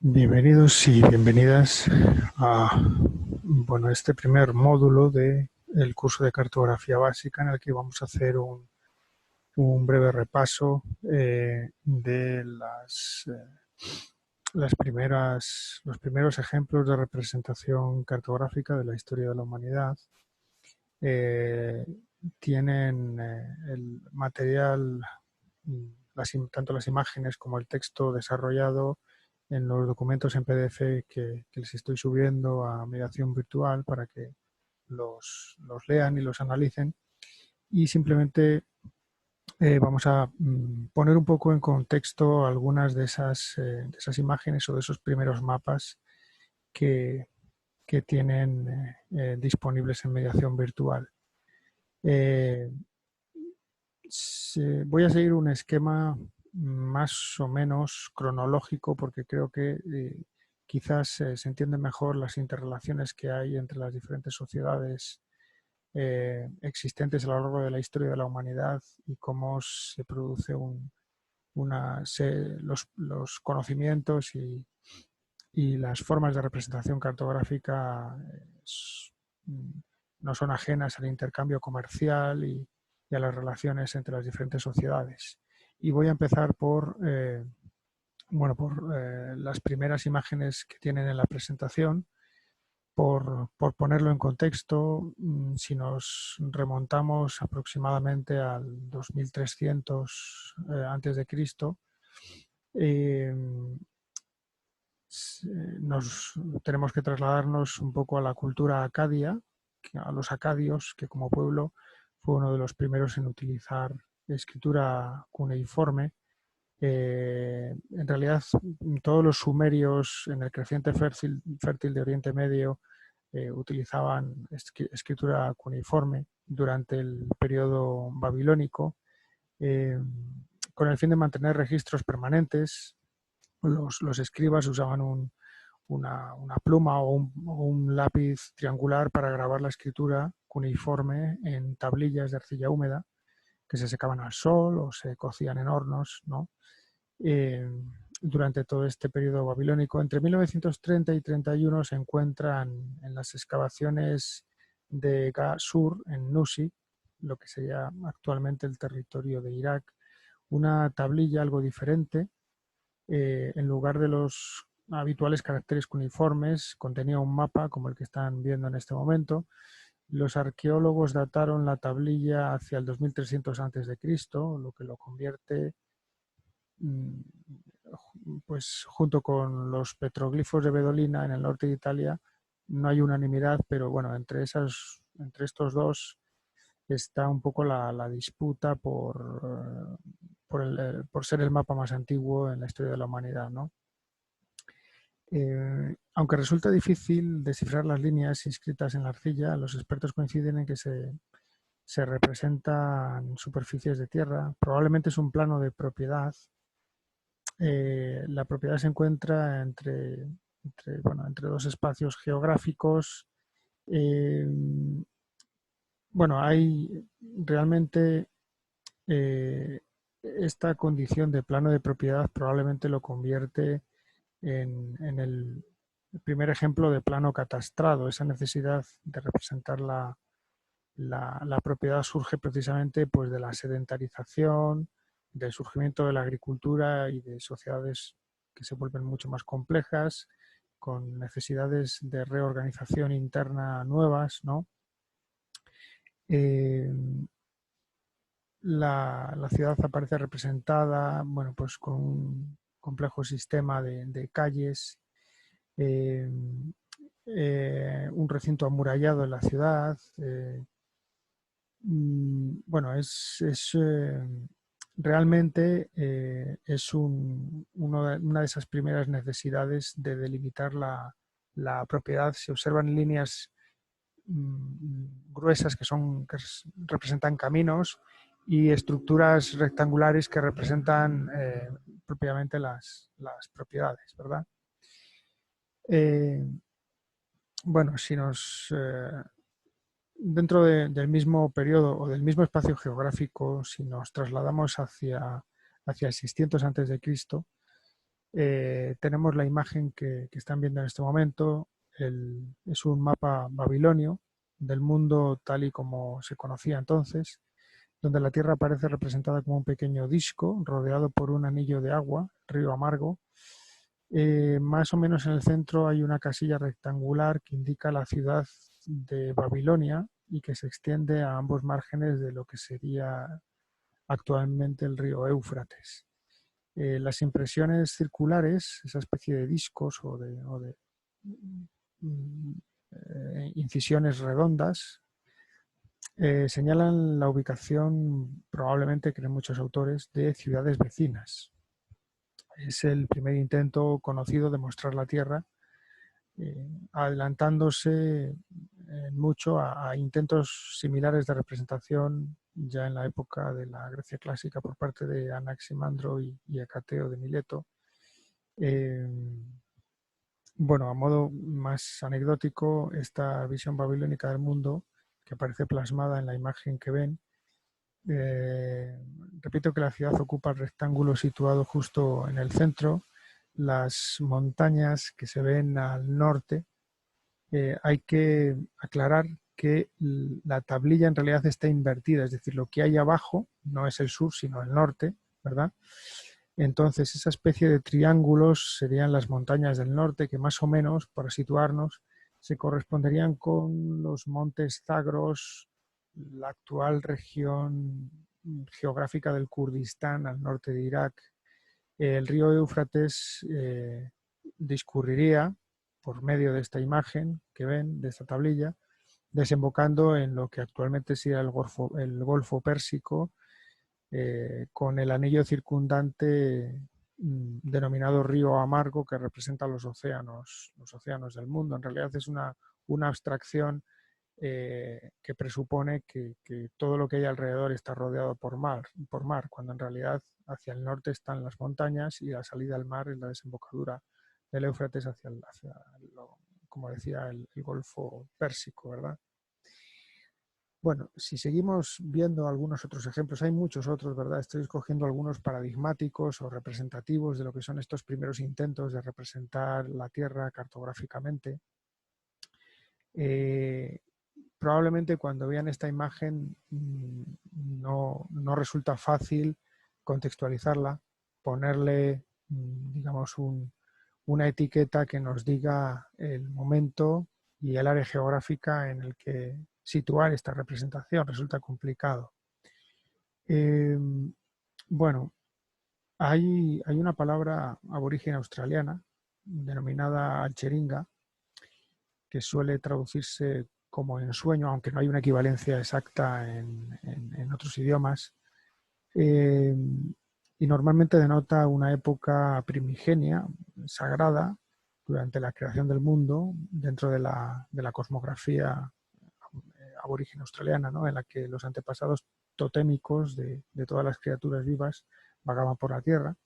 Bienvenidos y bienvenidas a este primer módulo del curso de cartografía básica, en el que vamos a hacer un breve repaso de los primeros ejemplos de representación cartográfica de la historia de la humanidad. Eh, Tienen el material, tanto las imágenes como el texto desarrollado en los documentos en PDF que les estoy subiendo a mediación virtual para que los lean y los analicen. Y simplemente vamos a poner un poco en contexto algunas de esas imágenes o de esos primeros mapas que, que tienen disponibles en mediación virtual. Voy a seguir un esquema más o menos cronológico porque creo que quizás se entienden mejor las interrelaciones que hay entre las diferentes sociedades existentes a lo largo de la historia de la humanidad y cómo se produce los conocimientos y las formas de representación cartográfica no son ajenas al intercambio comercial y a las relaciones entre las diferentes sociedades. Y voy a empezar por las primeras imágenes que tienen en la presentación, por ponerlo en contexto. Si nos remontamos aproximadamente al 2300 antes de Cristo, tenemos que trasladarnos un poco a la cultura acadia, a los acadios, que como pueblo fue uno de los primeros en utilizar escritura cuneiforme. En realidad, todos los sumerios en el creciente fértil de Oriente Medio utilizaban escritura cuneiforme durante el periodo babilónico, con el fin de mantener registros permanentes. Los escribas usaban una pluma o un lápiz triangular para grabar la escritura cuneiforme en tablillas de arcilla húmeda que se secaban al sol o se cocían en hornos, ¿no? Durante todo este periodo babilónico. Entre 1930 y 31 se encuentran en las excavaciones de Gasur, en Nusi, lo que sería actualmente el territorio de Irak, una tablilla algo diferente. En lugar de los habituales caracteres cuneiformes, contenía un mapa como el que están viendo en este momento. Los arqueólogos dataron la tablilla hacia el 2300 a.C., lo que lo convierte, pues junto con los petroglifos de Bedolina en el norte de Italia. No hay unanimidad, pero bueno, entre estos dos está un poco la disputa por ser el mapa más antiguo en la historia de la humanidad, ¿no? Aunque resulta difícil descifrar las líneas inscritas en la arcilla, los expertos coinciden en que se representan superficies de tierra. Probablemente es un plano de propiedad. La propiedad se encuentra entre dos espacios geográficos. Hay realmente esta condición de plano de propiedad probablemente lo convierte en el primer ejemplo de plano catastrado. Esa necesidad de representar la propiedad surge precisamente pues, de la sedentarización, del surgimiento de la agricultura y de sociedades que se vuelven mucho más complejas, con necesidades de reorganización interna nuevas, ¿no? La ciudad aparece representada, pues con un complejo sistema de calles, un recinto amurallado en la ciudad. Realmente es una de esas primeras necesidades de delimitar la propiedad. Se observan líneas gruesas que representan caminos y estructuras rectangulares que representan propiamente las propiedades, ¿verdad? Dentro del mismo periodo o del mismo espacio geográfico, si nos trasladamos hacia el 600 a.C., Tenemos la imagen que están viendo en este momento. Es un mapa babilonio del mundo tal y como se conocía entonces, donde la Tierra aparece representada como un pequeño disco rodeado por un anillo de agua, río Amargo. Más o menos en el centro hay una casilla rectangular que indica la ciudad de Babilonia y que se extiende a ambos márgenes de lo que sería actualmente el río Éufrates. Las impresiones circulares, esa especie de discos o de incisiones redondas, señalan la ubicación, probablemente creen muchos autores, de ciudades vecinas. Es el primer intento conocido de mostrar la Tierra, adelantándose mucho a intentos similares de representación ya en la época de la Grecia clásica por parte de Anaximandro y Hecateo de Mileto. Bueno, a modo más anecdótico, esta visión babilónica del mundo, que aparece plasmada en la imagen que ven, repito que la ciudad ocupa el rectángulo situado justo en el centro. Las montañas que se ven al norte, hay que aclarar que la tablilla en realidad está invertida, es decir, lo que hay abajo no es el sur, sino el norte, ¿verdad? Entonces, esa especie de triángulos serían las montañas del norte, que más o menos, para situarnos, se corresponderían con los montes Zagros, la actual región geográfica del Kurdistán al norte de Irak. El río Éufrates discurriría por medio de esta imagen que ven, de esta tablilla, desembocando en lo que actualmente sería el Golfo Pérsico, con el anillo circundante denominado río Amargo, que representa los océanos del mundo. En realidad es una abstracción que presupone que todo lo que hay alrededor está rodeado por mar, cuando en realidad hacia el norte están las montañas y la salida al mar es la desembocadura del Éufrates hacia como decía, el Golfo Pérsico, ¿verdad? Bueno, si seguimos viendo algunos otros ejemplos, hay muchos otros, ¿verdad? Estoy escogiendo algunos paradigmáticos o representativos de lo que son estos primeros intentos de representar la Tierra cartográficamente. Probablemente cuando vean esta imagen no resulta fácil contextualizarla, ponerle, digamos, una etiqueta que nos diga el momento y el área geográfica en el que situar esta representación. Resulta complicado. Bueno, hay una palabra aborigen australiana denominada alcheringa, que suele traducirse como ensueño, aunque no hay una equivalencia exacta en otros idiomas, y normalmente denota una época primigenia, sagrada, durante la creación del mundo, dentro de la cosmografía aborigen australiana, ¿no? En la que los antepasados totémicos de todas las criaturas vivas vagaban por la Tierra.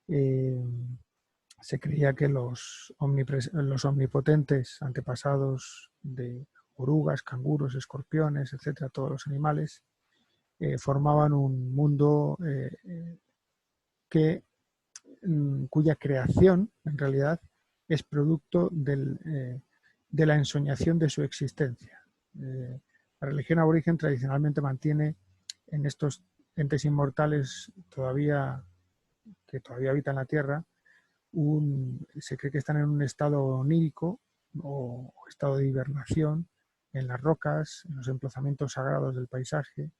Se creía que los omnipotentes antepasados de orugas, canguros, escorpiones, etcétera, todos los animales, formaban un mundo cuya creación, en realidad, es producto de la ensoñación de su existencia. La religión aborigen tradicionalmente mantiene en estos entes inmortales que todavía habitan la Tierra, se cree que están en un estado onírico o estado de hibernación en las rocas, en los emplazamientos sagrados del paisaje.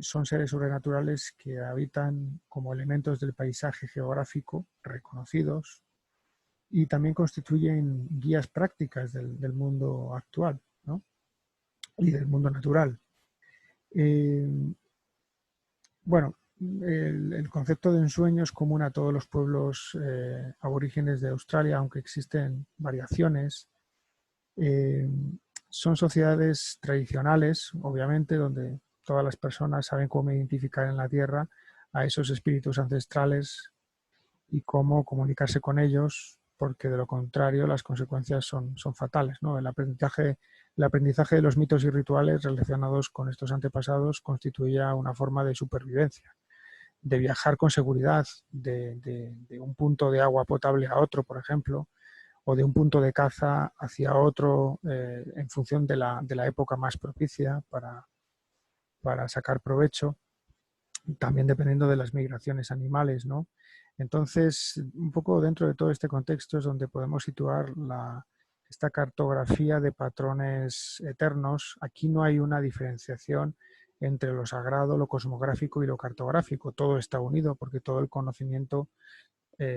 Son seres sobrenaturales que habitan como elementos del paisaje geográfico reconocidos y también constituyen guías prácticas del mundo actual, ¿no? Y del mundo natural. Bueno, el concepto de ensueño es común a todos los pueblos aborígenes de Australia, aunque existen variaciones. Son sociedades tradicionales, obviamente, donde todas las personas saben cómo identificar en la Tierra a esos espíritus ancestrales y cómo comunicarse con ellos, porque de lo contrario las consecuencias son fatales, ¿no? El aprendizaje de los mitos y rituales relacionados con estos antepasados constituía una forma de supervivencia. de viajar con seguridad de un punto de agua potable a otro, por ejemplo, o de un punto de caza hacia otro en función de la época más propicia para sacar provecho, también dependiendo de las migraciones animales, ¿no? Entonces, un poco dentro de todo este contexto es donde podemos situar esta cartografía de patrones eternos. Aquí no hay una diferenciación entre lo sagrado, lo cosmográfico y lo cartográfico. Todo está unido porque todo el conocimiento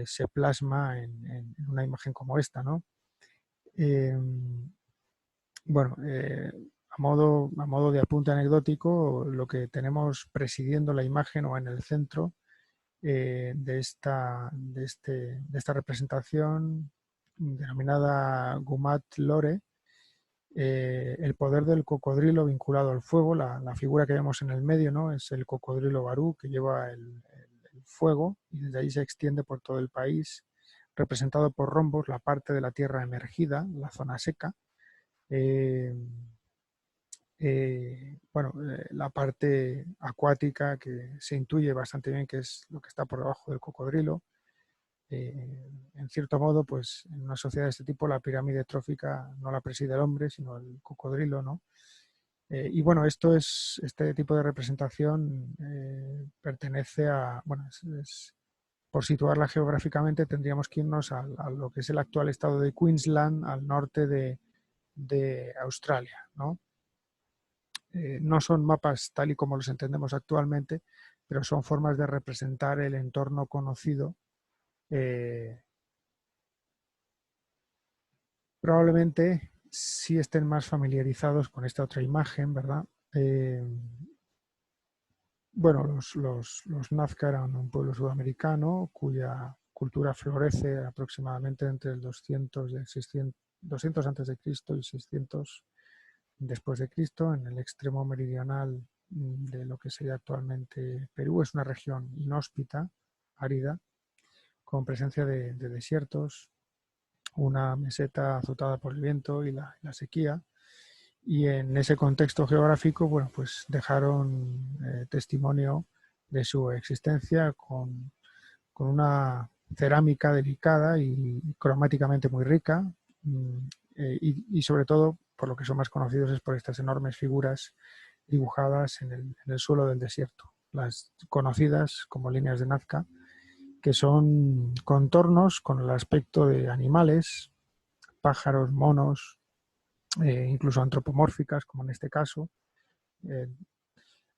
se plasma en una imagen como esta, ¿no? Eh, bueno, a modo de apunte anecdótico, lo que tenemos presidiendo la imagen o en el centro de esta representación denominada Gumat Lore, el poder del cocodrilo vinculado al fuego, la figura que vemos en el medio, ¿no? Es el cocodrilo Barú que lleva el fuego y desde ahí se extiende por todo el país, representado por rombos la parte de la tierra emergida, la zona seca, eh, la parte acuática que se intuye bastante bien que es lo que está por debajo del cocodrilo. En cierto modo, pues en una sociedad de este tipo la pirámide trófica no la preside el hombre, sino el cocodrilo, ¿no? Y bueno, este tipo de representación pertenece a, bueno, por situarla geográficamente tendríamos que irnos a lo que es el actual estado de Queensland, al norte de Australia, ¿no? No son mapas tal y como los entendemos actualmente, pero son formas de representar el entorno conocido. Probablemente sí estén más familiarizados con esta otra imagen, ¿verdad? Eh, bueno, los Nazca eran un pueblo sudamericano cuya cultura florece aproximadamente entre el 200 y el 600, 200 antes de Cristo y 600 después de Cristo, en el extremo meridional de lo que sería actualmente Perú. Es una región inhóspita, árida, con presencia de desiertos, una meseta azotada por el viento y la sequía. Y en ese contexto geográfico, bueno, pues dejaron testimonio de su existencia con una cerámica delicada y cromáticamente muy rica, y sobre todo, por lo que son más conocidos, es por estas enormes figuras dibujadas en el suelo del desierto, las conocidas como líneas de Nazca, que son contornos con el aspecto de animales, pájaros, monos, incluso antropomórficas, como en este caso, eh,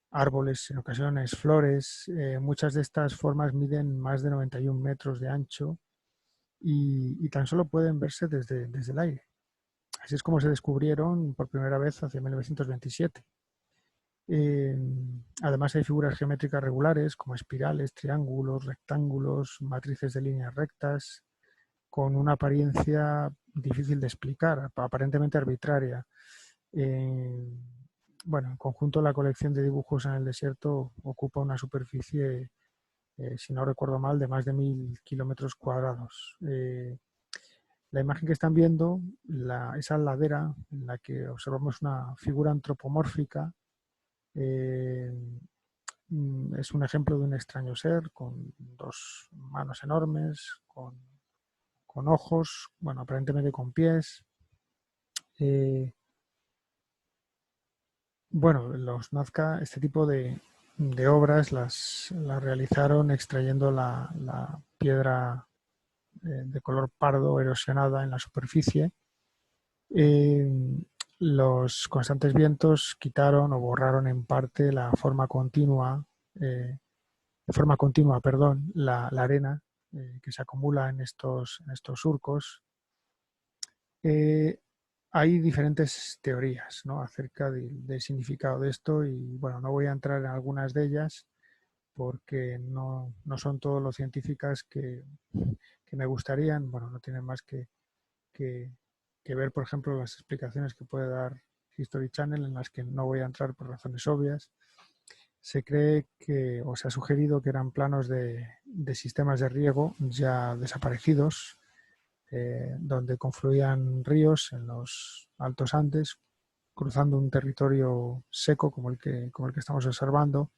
árboles, en ocasiones flores. Muchas de estas formas miden más de 91 metros de ancho y tan solo pueden verse desde el aire. Así es como se descubrieron por primera vez hacia 1927. Eh, Además hay figuras geométricas regulares como espirales, triángulos, rectángulos, matrices de líneas rectas, con una apariencia difícil de explicar, aparentemente arbitraria. Eh, bueno, en conjunto la colección de dibujos en el desierto ocupa una superficie, si no recuerdo mal, de más de 1000 kilómetros cuadrados. La imagen que están viendo, esa ladera en la que observamos una figura antropomórfica, eh, es un ejemplo de un extraño ser con dos manos enormes, con ojos, bueno, aparentemente con pies. Eh, bueno, los Nazca, este tipo de obras las realizaron extrayendo la piedra de color pardo erosionada en la superficie. Eh, los constantes vientos quitaron o borraron en parte de forma continua, perdón, la arena que se acumula en estos surcos. Eh, Hay diferentes teorías, ¿no?, acerca del significado de esto y bueno, no voy a entrar en algunas de ellas porque no son todo lo científicas que me gustarían. Bueno, no tienen más que, que ver, por ejemplo, las explicaciones que puede dar History Channel, en las que no voy a entrar por razones obvias. Se cree que, o se ha sugerido que eran planos de sistemas de riego ya desaparecidos, donde confluían ríos en los Altos Andes, cruzando un territorio seco como el que estamos observando.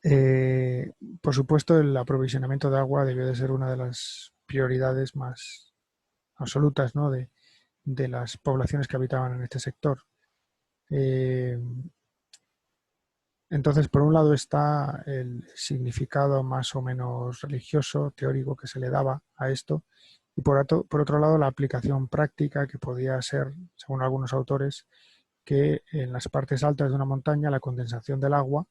Eh, por supuesto, el aprovisionamiento de agua debió de ser una de las prioridades más absolutas, ¿no? de las poblaciones que habitaban en este sector. Eh, entonces, por un lado está el significado más o menos religioso, teórico que se le daba a esto, y por otro lado la aplicación práctica que podía ser, según algunos autores, que en las partes altas de una montaña la condensación del agua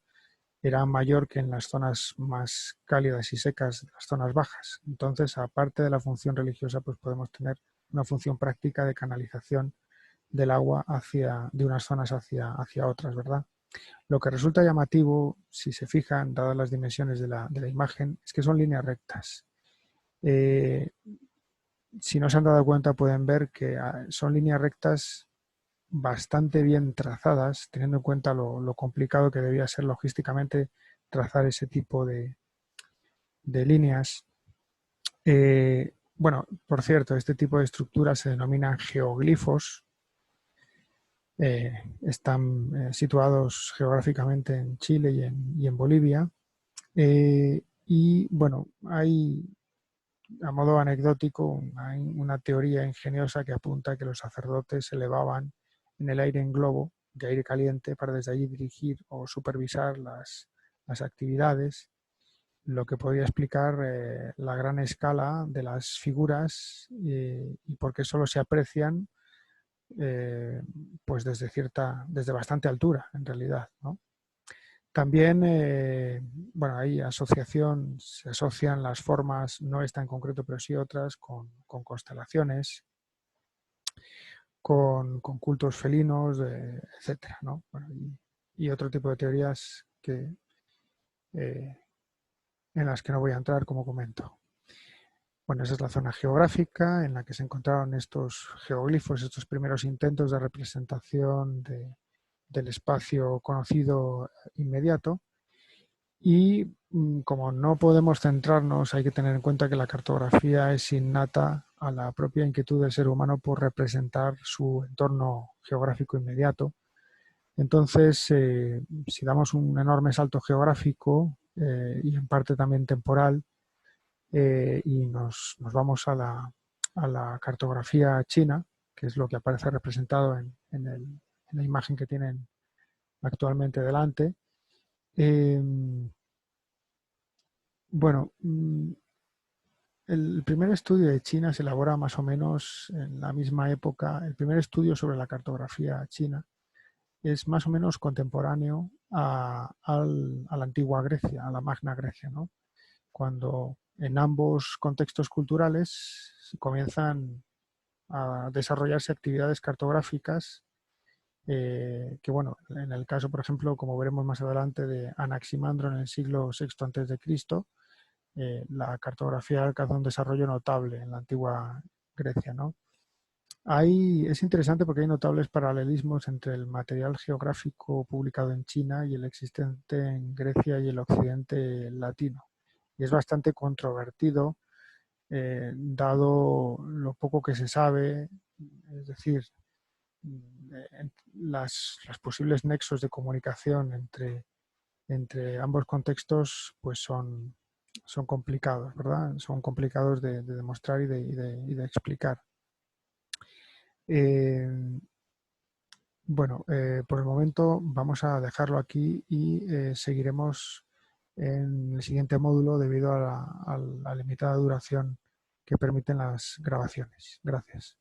era mayor que en las zonas más cálidas y secas, las zonas bajas. Entonces, aparte de la función religiosa, pues podemos tener una función práctica de canalización del agua de unas zonas hacia otras, ¿verdad? Lo que resulta llamativo, si se fijan, dadas las dimensiones de la imagen, es que son líneas rectas. Eh, si no se han dado cuenta, pueden ver que son líneas rectas bastante bien trazadas, teniendo en cuenta lo complicado que debía ser logísticamente trazar ese tipo de líneas. Bueno, por cierto, este tipo de estructuras se denominan geoglifos. Están situados geográficamente en Chile y en Bolivia. Y bueno, hay, a modo anecdótico, hay una teoría ingeniosa que apunta que los sacerdotes se elevaban en el aire en globo de aire caliente para desde allí dirigir o supervisar las actividades, lo que podría explicar la gran escala de las figuras y por qué solo se aprecian eh, pues desde bastante altura, en realidad, ¿no? También, bueno, hay se asocian las formas, no esta en concreto, pero sí otras, con constelaciones, con cultos felinos, etcétera, ¿no? Bueno, y otro tipo de teorías eh, en las que no voy a entrar, como comento. Bueno, esa es la zona geográfica en la que se encontraron estos geoglifos, estos primeros intentos de representación del espacio conocido inmediato. Y como no podemos centrarnos, hay que tener en cuenta que la cartografía es innata a la propia inquietud del ser humano por representar su entorno geográfico inmediato. Entonces, si damos un enorme salto geográfico y en parte también temporal, y nos vamos a la cartografía china, que es lo que aparece representado en la imagen que tienen actualmente delante, eh, bueno, el primer estudio de China se elabora más o menos en la misma época. El primer estudio sobre la cartografía china es más o menos contemporáneo a la antigua Grecia, a la Magna Grecia, ¿no? Cuando en ambos contextos culturales comienzan a desarrollarse actividades cartográficas que, bueno, en el caso, por ejemplo, como veremos más adelante, de Anaximandro en el siglo VI antes de Cristo, la cartografía alcanzó un desarrollo notable en la antigua Grecia, ¿no? Es interesante porque hay notables paralelismos entre el material geográfico publicado en China y el existente en Grecia y el occidente latino. Y es bastante controvertido, dado lo poco que se sabe, es decir, las posibles nexos de comunicación entre ambos contextos pues son complicados, ¿verdad? Son complicados de demostrar y de explicar. Eh, bueno, por el momento vamos a dejarlo aquí y seguiremos en el siguiente módulo debido a la limitada duración que permiten las grabaciones. Gracias.